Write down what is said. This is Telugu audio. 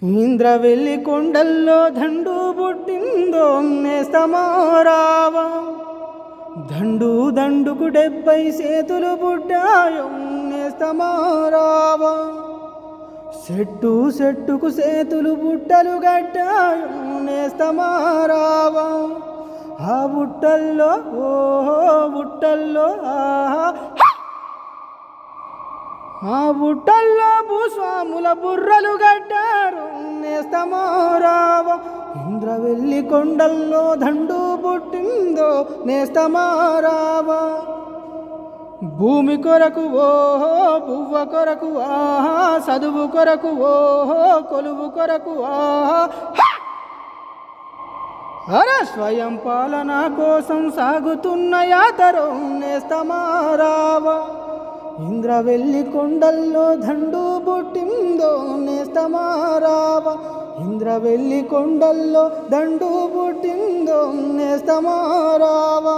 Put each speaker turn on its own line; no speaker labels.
ఇంద్రవెల్లి కొండల్లో దండు పుట్టిందో నేస్తమారావా. దండు దండుకు 70 సేతులు పుట్టాయో నేస్తమారావా. చెట్టు చెట్టుకు సేతులు బుట్టలు గట్టాయో నేస్తమారావా. ఆ బుట్టల్లో ఓహో బుట్టల్లో ఆహా, ఆ బుట్టల్లో భూస్వాముల బుర్రలు గట్టారు నేస్తమారావా. ఇంద్రవెల్లి కొండల్లో దండు పుట్టిందో నేస్తమారావా. భూమి కొరకు ఓహో పువ్వ కొరకు ఆహా, చదువు కొరకు ఓహో కొలువు కొరకు ఆహా. అరే స్వయం పాలన కోసం సాగుతున్న యాతరో నేస్తమారావా. ఇంద్రవెల్లి కొండల్లో దండు పుట్టిందో నేస్తమారావా. ఇంద్రవెల్లి కొండల్లో దండు పుట్టిందో నేస్తమారావా.